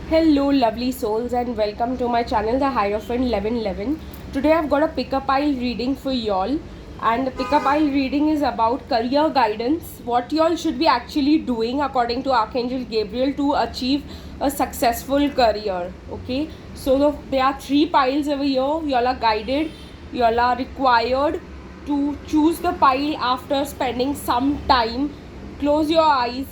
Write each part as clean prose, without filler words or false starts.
Hello, lovely souls, and welcome to my channel, The Hierophant 1111. Today, I've got a pick-up pile reading for y'all, and the pick-up pile reading is about career guidance. What y'all should be actually doing according to Archangel Gabriel to achieve a successful career. Okay, so there are three piles over here. Y'all are guided. Y'all are required to choose the pile after spending some time. Close your eyes,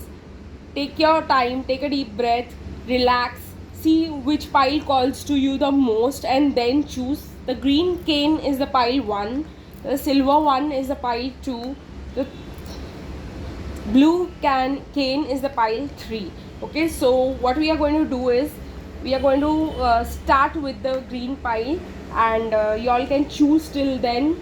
take your time, take a deep breath, relax, see which pile calls to you the most, and then choose. The green cane is the pile 1, the silver one is the pile 2, the blue cane is the pile 3. Okay, so what we are going to do is we are going to start with the green pile, and y'all can choose till then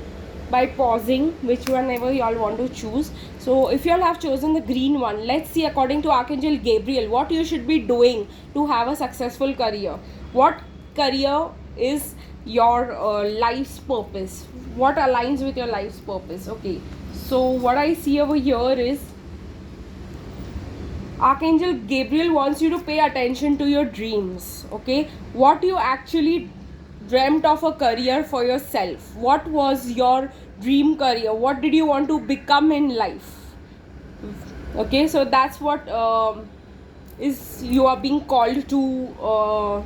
by pausing which whenever y'all want to choose. So if y'all have chosen the green one, let's see according to Archangel Gabriel what you should be doing to have a successful career. What career is your life's purpose? What aligns with your life's purpose? Okay, so what I see over here is Archangel Gabriel wants you to pay attention to your dreams. Okay, what you actually dreamt of a career for yourself. What was your dream career? What did you want to become in life? Okay, so that's what is you are being called to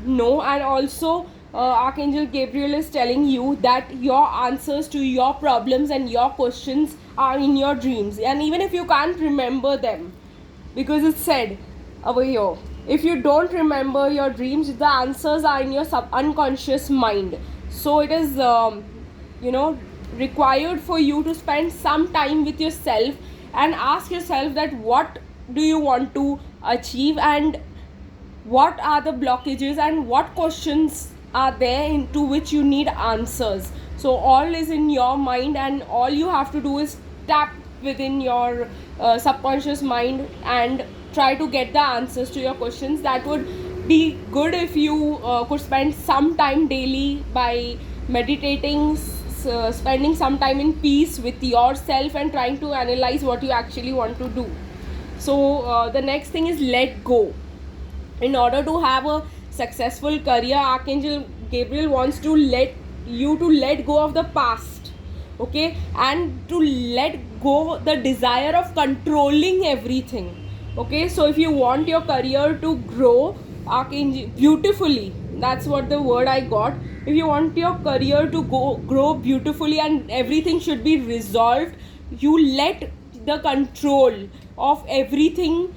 know. And also Archangel Gabriel is telling you that your answers to your problems and your questions are in your dreams, and even if you can't remember them, because it's said over here, if you don't remember your dreams, the answers are in your unconscious mind. So it is required for you to spend some time with yourself and ask yourself that what do you want to achieve, and what are the blockages, and what questions are there into which you need answers. So all is in your mind, and all you have to do is tap within your subconscious mind and try to get the answers to your questions. That would be good if you could spend some time daily by meditating, spending some time in peace with yourself and trying to analyze what you actually want to do. So the next thing is let go. In order to have a successful career, Archangel Gabriel wants to let go of the past. Okay, and to let go the desire of controlling everything. Okay, so if you want your career to grow, Archangel, beautifully, that's what the word I got. If you want your career to grow beautifully and everything should be resolved, you let the control of everything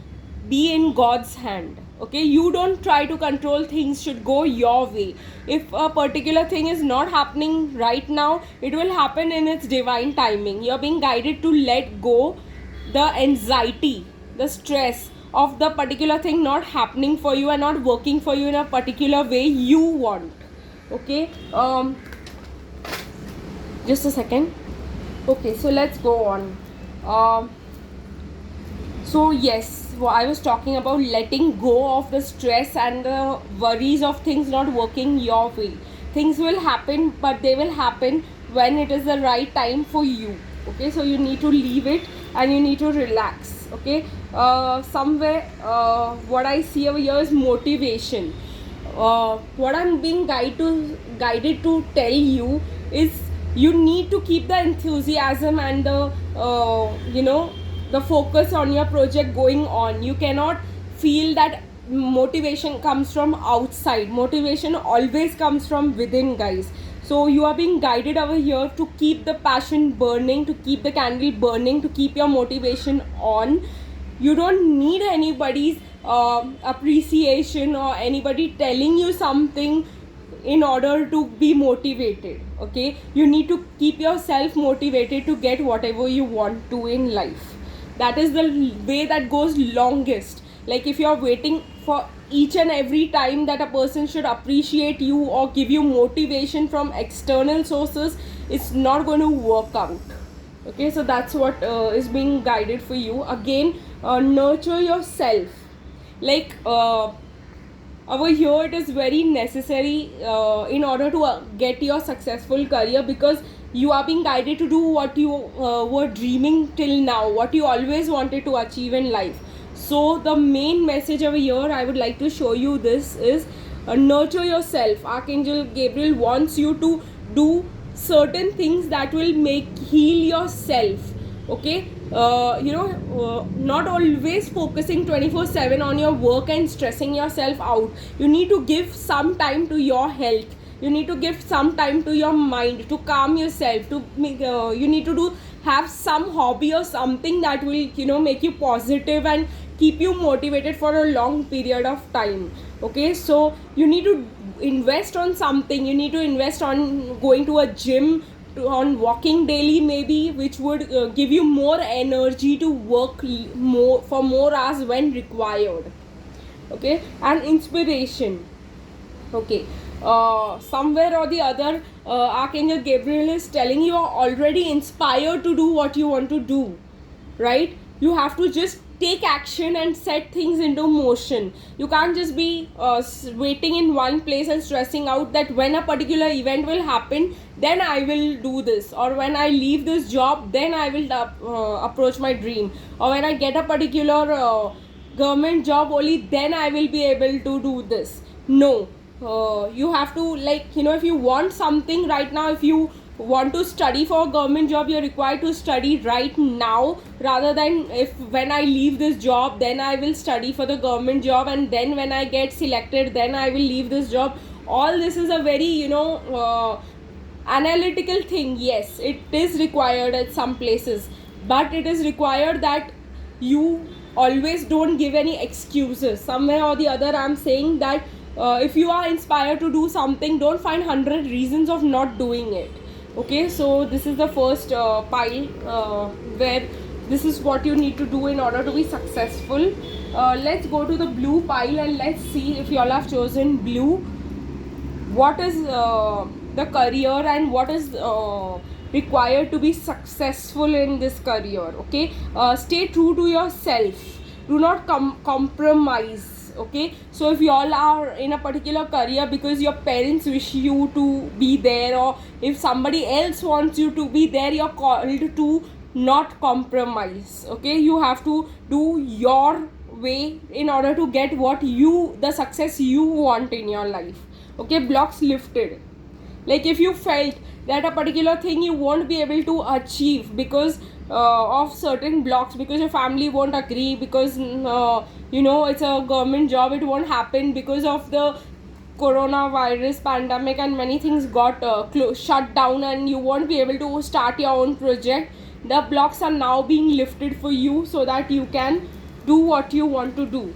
be in God's hand. Okay, you don't try to control things, should go your way. If a particular thing is not happening right now, it will happen in its divine timing. You're being guided to let go the anxiety, the stress of the particular thing not happening for you and not working for you in a particular way you want. Okay, just a second. Okay, so let's go on. So yes, I was talking about letting go of the stress and the worries of things not working your way. Things will happen, but they will happen when it is the right time for you. Okay, so you need to leave it and you need to relax. Okay, somewhere what I see over here is motivation. What I'm being guided to tell you is you need to keep the enthusiasm and the the focus on your project going on. You cannot feel that motivation comes from outside. Motivation always comes from within, guys. So you are being guided over here to keep the passion burning, to keep the candle burning, to keep your motivation on. You don't need anybody's appreciation or anybody telling you something in order to be motivated. Okay, you need to keep yourself motivated to get whatever you want to in life. That is the way that goes longest. Like if you're waiting for each and every time that a person should appreciate you or give you motivation from external sources, it's not going to work out. Okay, so that's what is being guided for you. Again, nurture yourself. Like over here it is very necessary in order to get your successful career, because you are being guided to do what you were dreaming till now, what you always wanted to achieve in life. So the main message over here I would like to show you this is nurture yourself. Archangel Gabriel wants you to do certain things that will make heal yourself. Okay, not always focusing 24/7 on your work and stressing yourself out. You need to give some time to your health. You need to give some time to your mind to calm yourself. To you need to do have some hobby or something that will make you positive and keep you motivated for a long period of time. Okay, so you need to invest on something. You need to invest on going to a gym, on walking daily maybe, which would give you more energy to work more for more hours when required. Okay, and inspiration. Okay, somewhere or the other, Archangel Gabriel is telling you are already inspired to do what you want to do, right? You have to just take action and set things into motion. You can't just be waiting in one place and stressing out that when a particular event will happen, then I will do this, or when I leave this job, then I will approach my dream, or when I get a particular government job, only then I will be able to do this. No, you have to, if you want something right now, if you want to study for a government job, you're required to study right now, rather than if when I leave this job, then I will study for the government job, and then when I get selected, then I will leave this job. All this is a very analytical thing. Yes, it is required at some places, but it is required that you always don't give any excuses. Somewhere or the other, I'm saying that if you are inspired to do something, don't find 100 reasons of not doing it. Okay, so this is the first pile where this is what you need to do in order to be successful. Let's go to the blue pile and let's see if you all have chosen blue. What is the career and what is required to be successful in this career? Okay, stay true to yourself. Do not compromise. Okay, so if you all are in a particular career because your parents wish you to be there, or if somebody else wants you to be there, you're called to not compromise. Okay, you have to do your way in order to get the success you want in your life. Okay, blocks lifted. Like if you felt that a particular thing you won't be able to achieve because of certain blocks, because your family won't agree, because it's a government job, it won't happen because of the coronavirus pandemic and many things got shut down, and you won't be able to start your own project. The blocks are now being lifted for you so that you can do what you want to do.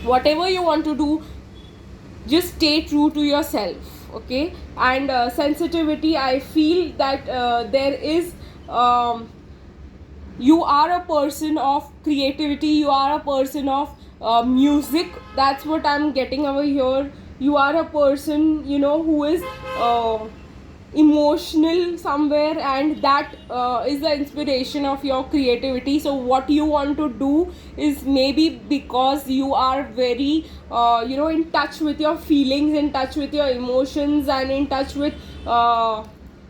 Whatever you want to do, just stay true to yourself. Okay, and sensitivity, I feel that there is you are a person of creativity, you are a person of music. That's what I'm getting over here. You are a person who is emotional somewhere, and that is the inspiration of your creativity. So what you want to do is maybe because you are very in touch with your feelings, in touch with your emotions, and in touch with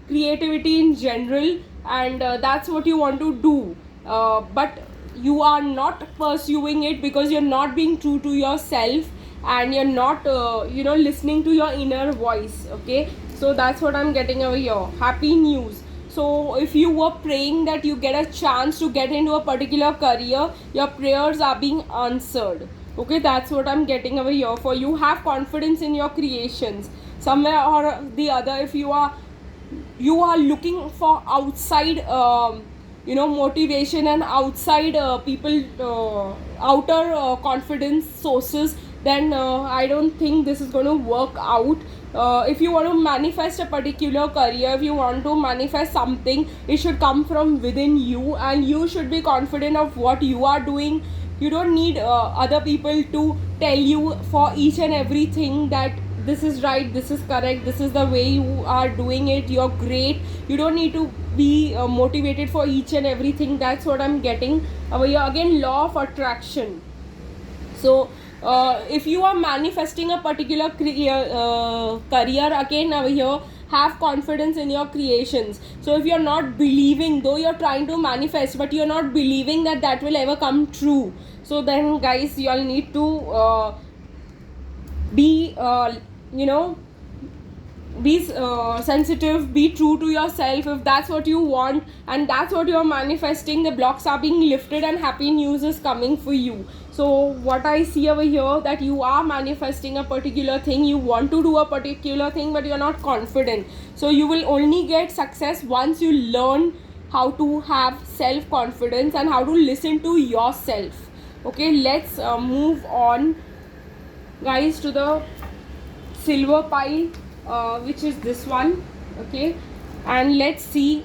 creativity in general, and that's what you want to do, but you are not pursuing it because you're not being true to yourself, and you're not listening to your inner voice. Okay, so that's what I'm getting over here. Happy news. So if you were praying that you get a chance to get into a particular career, your prayers are being answered. Okay, that's what I'm getting over here for you. Have confidence in your creations. Somewhere or the other, if you are looking for outside motivation and outside people, outer confidence sources, then I don't think this is going to work out. If you want to manifest a particular career, if you want to manifest something, it should come from within you, and you should be confident of what you are doing. You don't need other people to tell you for each and everything that this is right, this is correct, this is the way you are doing it, you're great. You don't need to be motivated for each and everything. That's what I'm getting over here. Again, law of attraction. So if you are manifesting a particular career, again over here, have confidence in your creations. So if you're not believing, though you're trying to manifest, but you're not believing that that will ever come true, so then guys, you all need to be you know be sensitive, be true to yourself. If that's what you want and that's what you're manifesting, the blocks are being lifted and happy news is coming for you. So what I see over here, that you are manifesting a particular thing, you want to do a particular thing, but you're not confident. So you will only get success once you learn how to have self confidence and how to listen to yourself. Okay, let's move on guys to the silver pile, which is this one. Okay, and let's see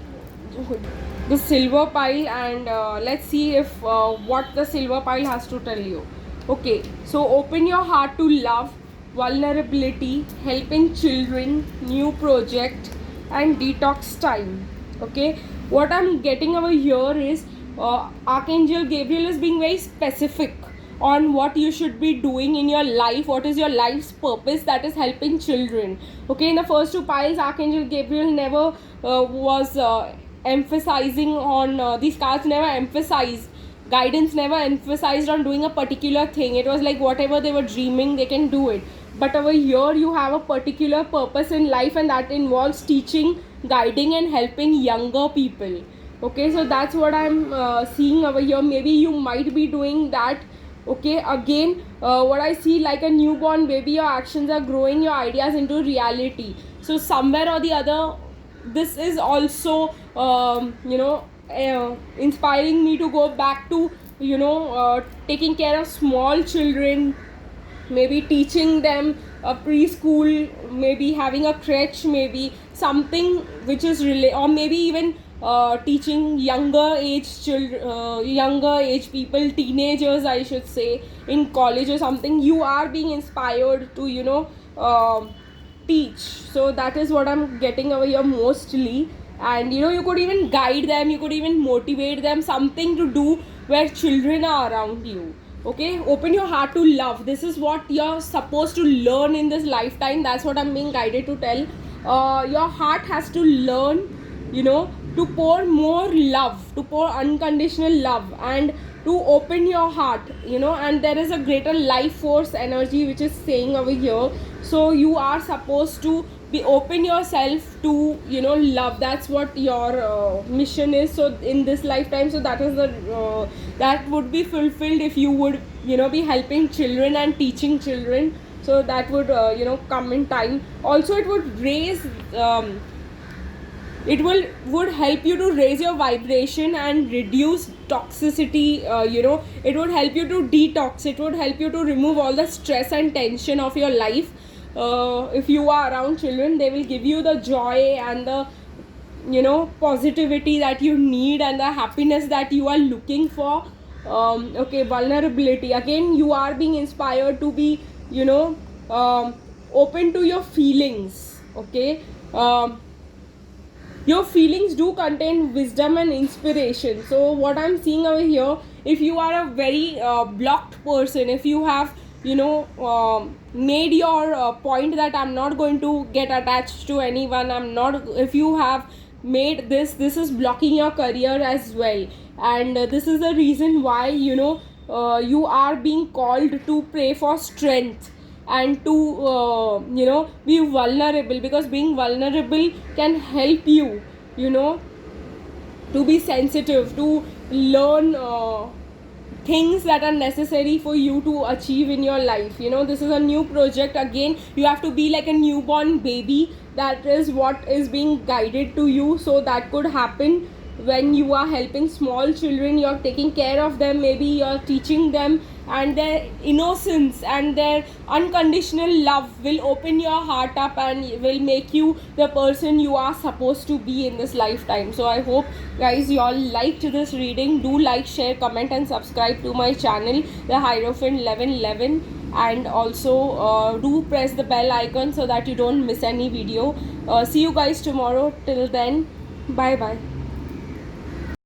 the silver pile, and let's see if what the silver pile has to tell you. Okay, so open your heart to love, vulnerability, helping children, new project, and detox time. Okay, what I'm getting over here is Archangel Gabriel is being very specific on what you should be doing in your life, what is your life's purpose, that is helping children. Okay, in the first two piles, Archangel Gabriel never was emphasizing on these cards never emphasized, guidance never emphasized on doing a particular thing. It was like whatever they were dreaming, they can do it. But over here you have a particular purpose in life, and that involves teaching, guiding, and helping younger people. Okay, so that's what I'm seeing over here. Maybe you might be doing that. Okay, again, what I see, like a newborn baby, your actions are growing your ideas into reality. So somewhere or the other, this is also inspiring me to go back to taking care of small children, maybe teaching them a preschool, maybe having a crèche, maybe something which is or maybe even teaching younger age younger age people, teenagers I should say, in college or something. You are being inspired to teach. So that is what I'm getting over here mostly. And you could even guide them, you could even motivate them, something to do where children are around you. Okay, open your heart to love. This is what you're supposed to learn in this lifetime. That's what I'm being guided to tell. Your heart has to learn to pour more love, to pour unconditional love, and to open your heart, and there is a greater life force energy which is saying over here. So you are supposed to be open yourself to love. That's what your mission is, so in this lifetime. So that is the that would be fulfilled if you would be helping children and teaching children. So that would come in time. Also it would raise would help you to raise your vibration and reduce toxicity. It would help you to detox, it would help you to remove all the stress and tension of your life. If you are around children, they will give you the joy and the positivity that you need and the happiness that you are looking for. Okay, vulnerability, again, you are being inspired to be open to your feelings. Okay, your feelings do contain wisdom and inspiration. So what I'm seeing over here, if you are a very blocked person, if you have made your point that I'm not going to get attached to anyone, if you have made this is blocking your career as well. And this is the reason why you are being called to pray for strength and to be vulnerable, because being vulnerable can help you to be sensitive, to learn things that are necessary for you to achieve in your life. This is a new project. Again, you have to be like a newborn baby. That is what is being guided to you. So that could happen when you are helping small children, you're taking care of them, maybe you're teaching them, and their innocence and their unconditional love will open your heart up and will make you the person you are supposed to be in this lifetime. So I hope guys you all liked this reading. Do like, share, comment and subscribe to my channel, the Hierophant 1111, and also do press the bell icon so that you don't miss any video. See you guys tomorrow. Till then, bye bye.